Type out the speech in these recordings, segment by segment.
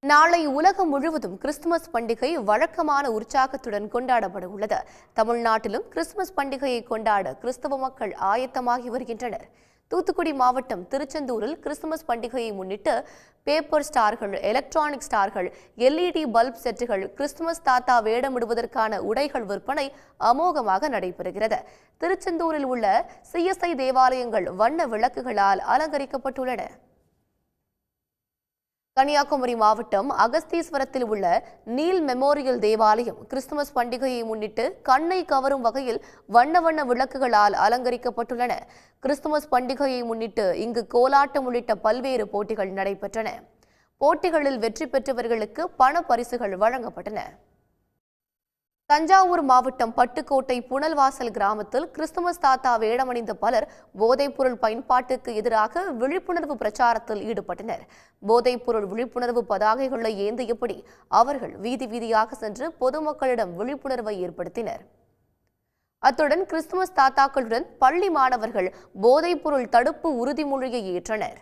நாளை உலகம் முழுவதும் கிறிஸ்துமஸ் பண்டிகை வழக்கமான உற்சாகத்துடன் கொண்டாடப்பட உள்ளது. தமிழ்நாட்டிலும் கிறிஸ்துமஸ் பண்டிகையை கொண்டாட கிறிஸ்தவ மக்கள் ஆயத்தமாகி வருகின்றனர். தூத்துக்குடி மாவட்டம் திருச்செந்தூரில் கிறிஸ்துமஸ் பண்டிகையை முன்னிட்டு பேப்பர் ஸ்டார்கள், எலக்ட்ரானிக் ஸ்டார்கள், LED பல்ப் செட்டுகள், கிறிஸ்துமஸ் தாத்தா வேடமிடுவதற்கான உடைகள் விற்பனை அமோகமாக நடைபெறுகிறது. திருச்செந்தூரில் உள்ள CSI தேவாலயங்கள் வண்ண விளக்குகளால் அலங்கரிக்கப்பட்டுள்ளன. கன்னியாகுமரி மாவட்டம் அகஸ்தீஸ்வரத்தில் உள்ள நீல் மெமோரியல் தேவாலயம் கிறிஸ்துமஸ் பண்டிகையை முன்னிட்டு கண்ணை கவரும் வகையில் வண்ண வண்ண விளக்குகளால் அலங்கரிக்கப்பட்டுள்ளன. கிறிஸ்துமஸ் பண்டிகையை முன்னிட்டு இங்கு கோலாட்டம் உள்ளிட்ட பல்வேறு போட்டிகள் நடைபெற்றன. போட்டிகளில் வெற்றி பெற்றவர்களுக்கு பண பரிசுகள் வழங்கப்பட்டன. தஞ்சாவூர் மாவட்டம் பட்டுக்கோட்டை புனல்வாசல் கிராமத்தில் கிறிஸ்துமஸ் தாத்தா வேடமணிந்த பலர் போதைப்பொருள் பயன்பாட்டுக்கு எதிராக விழிப்புணர்வு பிரச்சாரத்தில் ஈடுபட்டனர். போதைப்பொருள் விழிப்புணர்வு பதாகைகளை ஏந்தியபடி அவர்கள் வீதி வீதியாக சென்று பொதுமக்களிடம் விழிப்புணர்வை ஏற்படுத்தினர். அத்துடன் கிறிஸ்துமஸ் தாத்தாக்களுடன் பள்ளி மாணவர்கள் போதைப்பொருள் தடுப்பு உறுதிமொழியை ஏற்றனர்.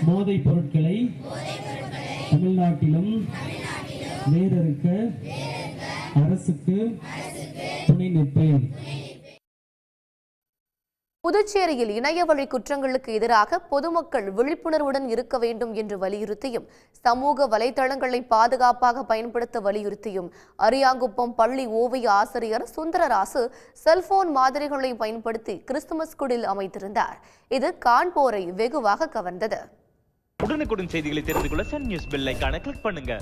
போதைப் பொருட்களை தமிழ்நாட்டிலும் வேறறுக்க அரசுக்கு துணை நிற்பேன். புதுச்சேரியில் இணையவழி குற்றங்களுக்கு எதிராக பொதுமக்கள் விழிப்புணர்வுடன் இருக்க வேண்டும் என்று வலியுறுத்தியும் சமூக வலைதளங்களை பாதுகாப்பாக பயன்படுத்த வலியுறுத்தியும் அரியாங்குப்பம் பள்ளி ஓவிய ஆசிரியர் சுந்தரராசு செல்போன் மாதிரிகளை பயன்படுத்தி கிறிஸ்துமஸ் குடில் அமைத்திருந்தார். இது காண்போரை வெகுவாக கவர்ந்தது. உடனுக்குடன் செய்திகளை தெரிந்து கொள்ள சன் நியூஸ் பெல் ஐகானை கிளிக் பண்ணுங்க.